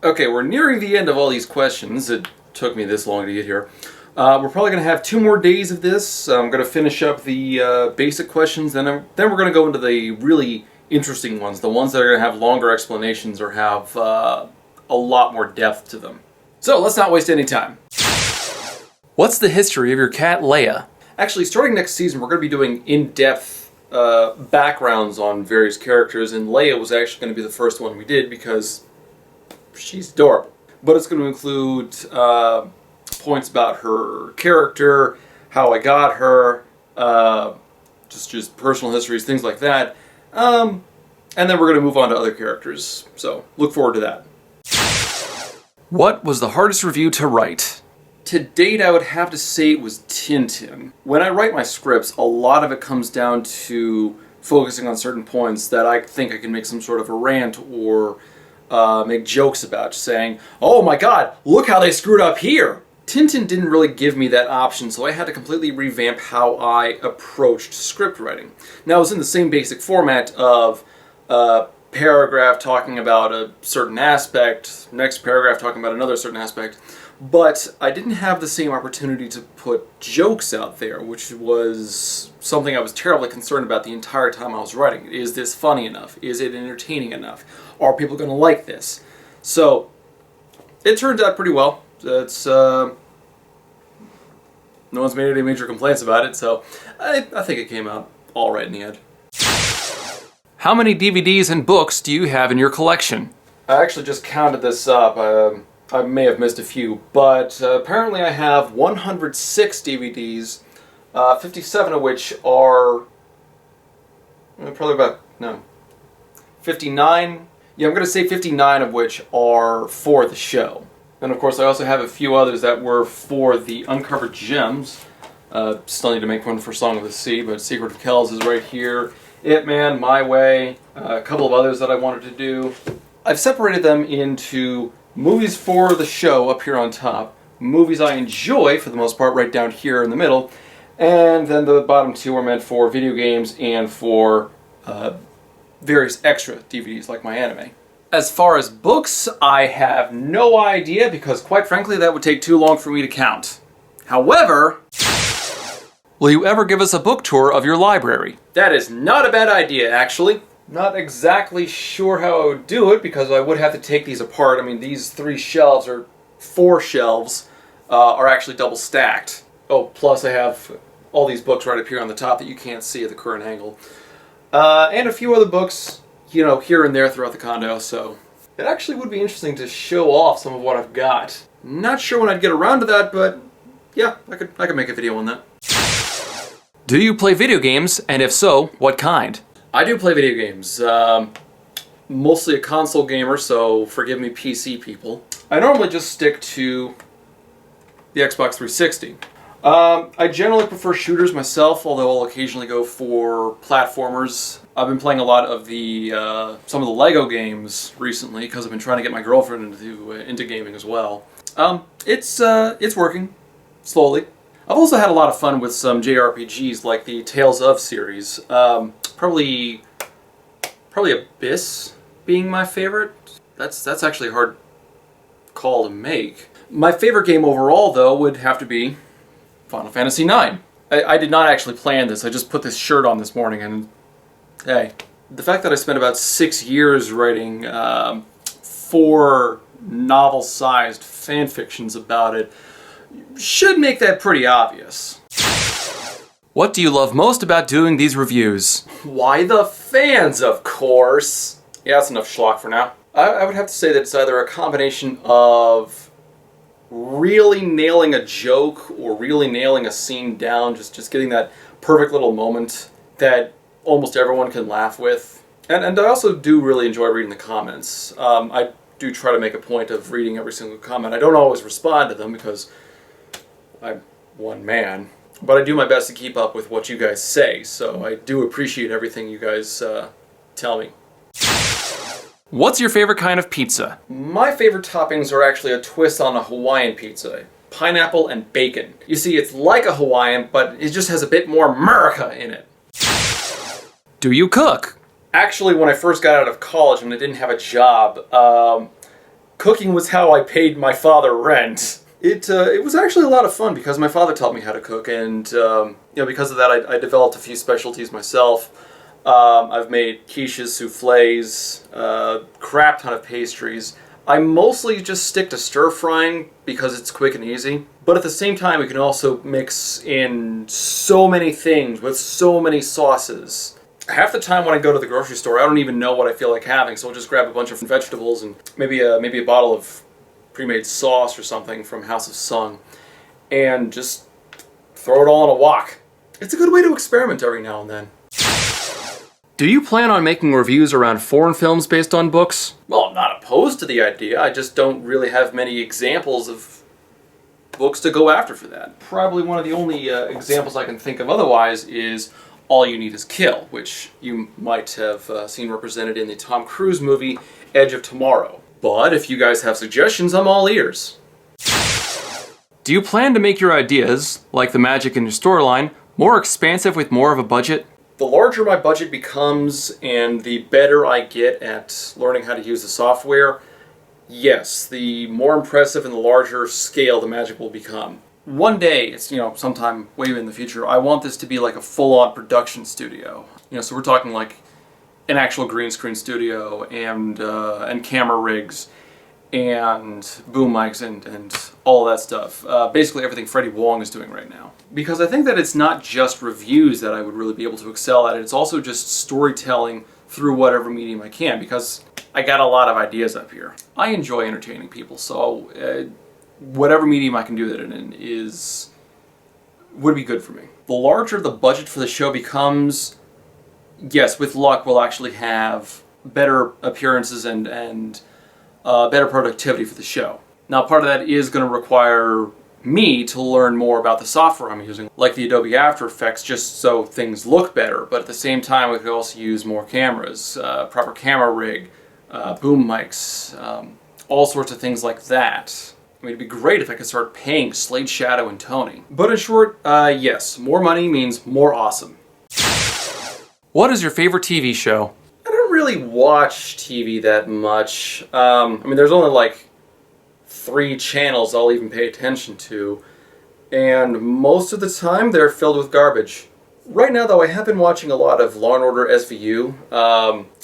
Okay, we're nearing the end of all these questions. It took me this long to get here. We're probably going to have 2 more days of this. I'm going to finish up the basic questions, then we're going to go into the really interesting ones, the ones that are going to have longer explanations or have a lot more depth to them. So let's not waste any time. What's the history of your cat, Leia? Actually, starting next season, we're going to be doing in-depth backgrounds on various characters, and Leia was actually going to be the first one we did because she's adorable. But it's going to include points about her character, how I got her, just personal histories, things like that. And then we're going to move on to other characters. So look forward to that. What was the hardest review to write? To date, I would have to say it was Tintin. When I write my scripts, a lot of it comes down to focusing on certain points that I think I can make some sort of a rant or make jokes about, saying, "Oh my god, look how they screwed up here!" Tintin didn't really give me that option, so I had to completely revamp how I approached script writing. Now, it was in the same basic format of paragraph talking about a certain aspect, next paragraph talking about another certain aspect, but I didn't have the same opportunity to put jokes out there, which was something I was terribly concerned about the entire time I was writing. Is this funny enough? Is it entertaining enough? Are people going to like this? So, it turned out pretty well. It's, no one's made any major complaints about it, so I think it came out all right in the end. How many DVDs and books do you have in your collection? I actually just counted this up. I may have missed a few, but apparently I have 106 DVDs, 57 of which are probably about, no, 59. Yeah, I'm going to say 59 of which are for the show. And of course I also have a few others that were for the Uncovered Gems. Still need to make one for Song of the Sea, but Secret of Kells is right here. It Man, My Way, a couple of others that I wanted to do. I've separated them into movies for the show up here on top, movies I enjoy for the most part right down here in the middle, and then the bottom 2 are meant for video games and for various extra DVDs like my anime. As far as books, I have no idea because quite frankly that would take too long for me to count. However, will you ever give us a book tour of your library? That is not a bad idea, actually. Not exactly sure how I would do it because I would have to take these apart. I mean, these 3 shelves, or 4 shelves, are actually double stacked. Oh, plus I have all these books right up here on the top that you can't see at the current angle. And a few other books, you know, here and there throughout the condo, so it actually would be interesting to show off some of what I've got. Not sure when I'd get around to that, but yeah, I could make a video on that. Do you play video games, and if so, what kind? I do play video games. Mostly a console gamer, so forgive me PC people. I normally just stick to the Xbox 360. I generally prefer shooters myself, although I'll occasionally go for platformers. I've been playing a lot of the some of the Lego games recently because I've been trying to get my girlfriend into gaming as well. It's working slowly. I've also had a lot of fun with some JRPGs like the Tales of series. Probably Abyss being my favorite. That's actually a hard call to make. My favorite game overall, though, would have to be Final Fantasy IX. I did not actually plan this. I just put this shirt on this morning, and hey, the fact that I spent about 6 years writing 4 novel-sized fan fictions about it should make that pretty obvious. What do you love most about doing these reviews? Why, the fans, of course! Yeah, that's enough schlock for now. I would have to say that it's either a combination of really nailing a joke or really nailing a scene down, just getting that perfect little moment that almost everyone can laugh with. And I also do really enjoy reading the comments. I do try to make a point of reading every single comment. I don't always respond to them because I'm one man. But I do my best to keep up with what you guys say, so I do appreciate everything you guys tell me. What's your favorite kind of pizza? My favorite toppings are actually a twist on a Hawaiian pizza. Pineapple and bacon. You see, it's like a Hawaiian, but it just has a bit more America in it. Do you cook? Actually, when I first got out of college and I didn't have a job, cooking was how I paid my father rent. It was actually a lot of fun because my father taught me how to cook, and because of that, I developed a few specialties myself. I've made quiches, souffles, crap ton of pastries. I mostly just stick to stir frying because it's quick and easy. But at the same time, we can also mix in so many things with so many sauces. Half the time when I go to the grocery store, I don't even know what I feel like having, so I'll just grab a bunch of vegetables and maybe a bottle of pre-made sauce or something from House of Sung, and just throw it all in a wok. It's a good way to experiment every now and then. Do you plan on making reviews around foreign films based on books? Well, I'm not opposed to the idea, I just don't really have many examples of books to go after for that. Probably one of the only examples I can think of otherwise is All You Need Is Kill, which you might have seen represented in the Tom Cruise movie Edge of Tomorrow. But if you guys have suggestions, I'm all ears. Do you plan to make your ideas, like the magic in your storyline, more expansive with more of a budget? The larger my budget becomes and the better I get at learning how to use the software, yes, the more impressive and the larger scale the magic will become. One day, it's sometime way in the future, I want this to be like a full-on production studio. So we're talking like an actual green screen studio and camera rigs and boom mics and all that stuff. Basically everything Freddie Wong is doing right now. Because I think that it's not just reviews that I would really be able to excel at, it's also just storytelling through whatever medium I can, because I got a lot of ideas up here. I enjoy entertaining people, so whatever medium I can do that in would be good for me. The larger the budget for the show becomes, yes, with luck we'll actually have better appearances and better productivity for the show. Now, part of that is going to require me to learn more about the software I'm using, like the Adobe After Effects, just so things look better, but at the same time we could also use more cameras, proper camera rig, boom mics, all sorts of things like that. I mean, it'd be great if I could start paying Slade, Shadow, and Tony. But in short, yes, more money means more awesome. What is your favorite TV show? I don't really watch TV that much. There's only like 3 channels I'll even pay attention to, and most of the time they're filled with garbage. Right now, though, I have been watching a lot of Law & Order SVU.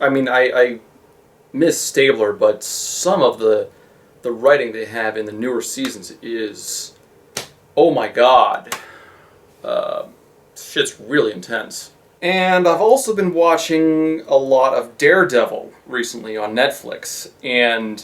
I miss Stabler, but some of the writing they have in the newer seasons is, oh my god, shit's really intense. And I've also been watching a lot of Daredevil recently on Netflix, and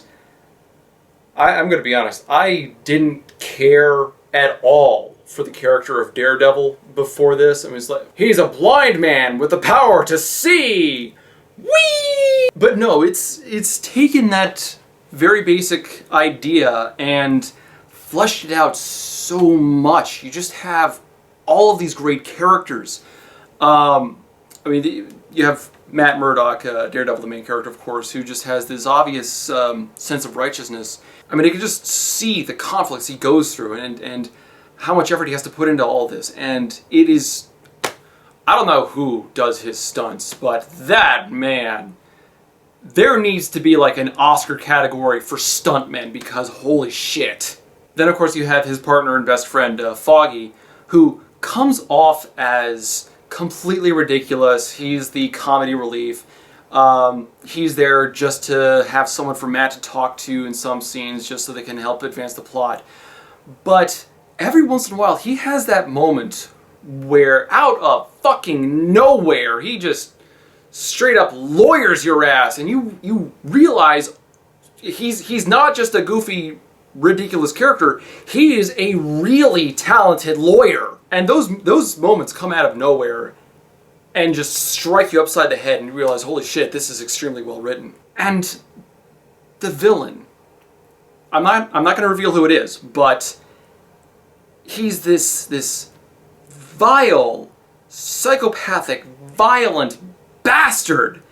I'm going to be honest, I didn't care at all for the character of Daredevil before this. It's like, he's a blind man with the power to see! Whee! But no, it's taken that very basic idea and fleshed it out so much. You just have all of these great characters. You have Matt Murdock, Daredevil, the main character, of course, who just has this obvious sense of righteousness. You can just see the conflicts he goes through and how much effort he has to put into all this. And it is, I don't know who does his stunts, but that man, there needs to be like an Oscar category for stuntmen, because holy shit. Then of course you have his partner and best friend, Foggy, who comes off as completely ridiculous. He's the comedy relief. He's there just to have someone for Matt to talk to in some scenes, just so they can help advance the plot. But every once in a while, he has that moment where, out of fucking nowhere, he just straight up lawyers your ass, and you realize he's not just a goofy, ridiculous character. He is a really talented lawyer. And those moments come out of nowhere and just strike you upside the head, and you realize, holy shit, this is extremely well written. And the villain, I'm not going to reveal who it is, but he's this vile, psychopathic, violent bastard.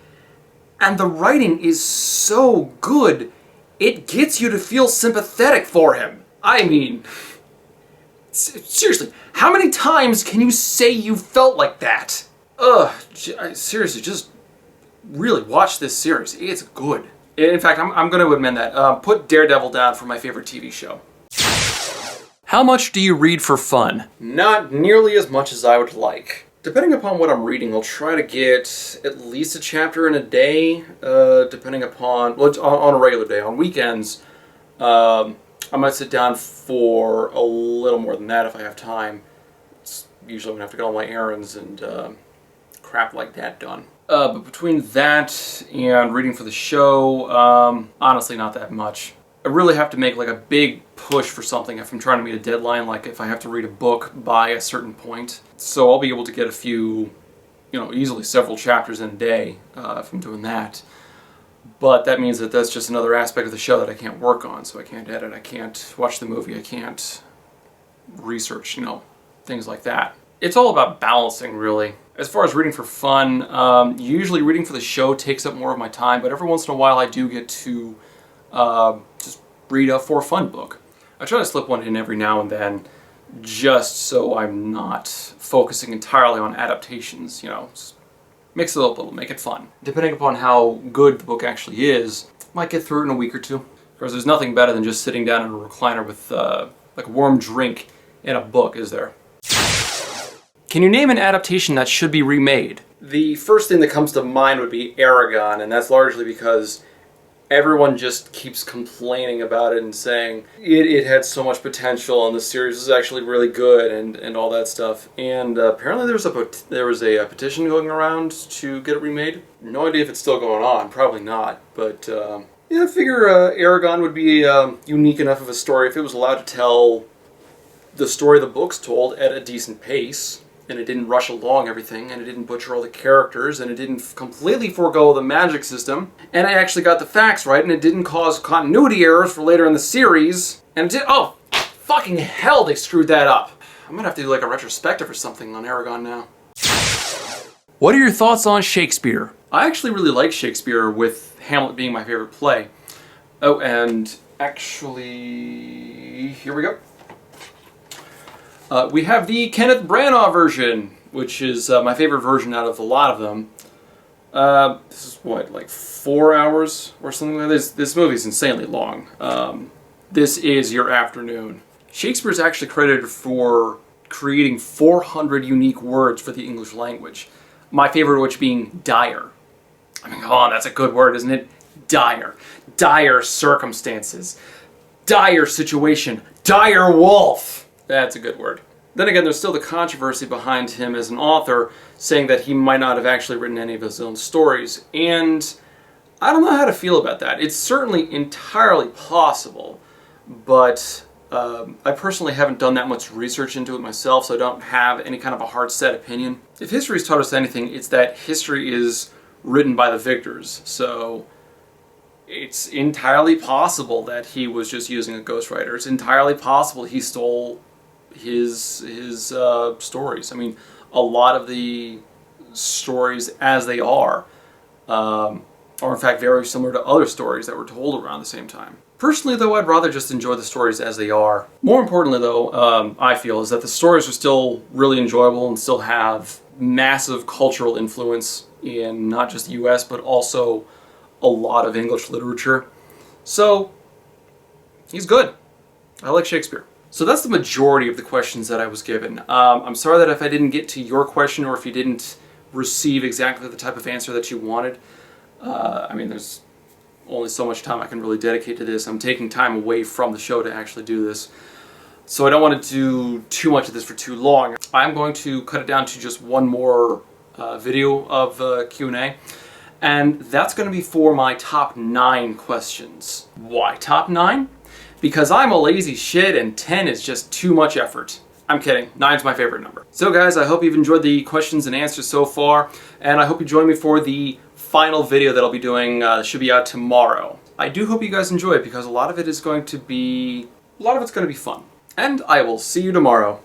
And the writing is so good, it gets you to feel sympathetic for him. Seriously, how many times can you say you felt like that? Seriously, just really watch this series. It's good. In fact, I'm going to amend that. Put Daredevil down for my favorite TV show. How much do you read for fun? Not nearly as much as I would like. Depending upon what I'm reading, I'll try to get at least a chapter in a day, depending upon, well, on a regular day. On weekends, I might sit down for a little more than that if I have time. It's usually when I have to get all my errands and crap like that done. But between that and reading for the show, honestly not that much. I really have to make like a big push for something if I'm trying to meet a deadline, like if I have to read a book by a certain point. So I'll be able to get a few, easily several chapters in a day if I'm doing that. But that means that that's just another aspect of the show that I can't work on. So I can't edit, I can't watch the movie, I can't research, things like that. It's all about balancing, really. As far as reading for fun, usually reading for the show takes up more of my time, but every once in a while I do get to just read a for fun book. I try to slip one in every now and then, just so I'm not focusing entirely on adaptations, just mix it up a little, make it fun. Depending upon how good the book actually is, might get through it in a week or two. Because there's nothing better than just sitting down in a recliner with like a warm drink and a book, is there? Can you name an adaptation that should be remade? The first thing that comes to mind would be Eragon, and that's largely because everyone just keeps complaining about it and saying it had so much potential and the series is actually really good and all that stuff. And apparently there was a petition going around to get it remade. No idea if it's still going on. Probably not. But yeah, I figure Eragon would be unique enough of a story if it was allowed to tell the story the book's told at a decent pace. And it didn't rush along everything, and it didn't butcher all the characters, and it didn't completely forego the magic system, and I actually got the facts right, and it didn't cause continuity errors for later in the series, and it did, oh, fucking hell, they screwed that up. I'm gonna have to do like a retrospective or something on Eragon now. What are your thoughts on Shakespeare? I actually really like Shakespeare, with Hamlet being my favorite play. Oh, and actually, here we go. We have the Kenneth Branagh version, which is my favorite version out of a lot of them. This is what, like 4 hours or something like this? This movie is insanely long. This is your afternoon. Shakespeare's actually credited for creating 400 unique words for the English language. My favorite which being dire. I mean, come on, that's a good word, isn't it? Dire. Dire circumstances. Dire situation. Dire wolf. That's a good word. Then again, there's still the controversy behind him as an author, saying that he might not have actually written any of his own stories, and I don't know how to feel about that. It's certainly entirely possible, but I personally haven't done that much research into it myself, so I don't have any kind of a hard set opinion. If history's taught us anything, it's that history is written by the victors, so it's entirely possible that he was just using a ghostwriter. It's entirely possible he stole his stories. I mean, a lot of the stories as they are in fact very similar to other stories that were told around the same time. Personally, though, I'd rather just enjoy the stories as they are. More importantly, though, I feel, is that the stories are still really enjoyable and still have massive cultural influence in not just the US, but also a lot of English literature. So, he's good. I like Shakespeare. So that's the majority of the questions that I was given. I'm sorry that if I didn't get to your question or if you didn't receive exactly the type of answer that you wanted. I mean, there's only so much time I can really dedicate to this. I'm taking time away from the show to actually do this. So I don't want to do too much of this for too long. I'm going to cut it down to just one more video of Q&A. And that's going to be for my top 9 questions. Why top 9? Because I'm a lazy shit and 10 is just too much effort. I'm kidding, 9's my favorite number. So guys, I hope you've enjoyed the questions and answers so far, and I hope you join me for the final video that I'll be doing, should be out tomorrow. I do hope you guys enjoy it because a lot of it's going to be fun. And I will see you tomorrow.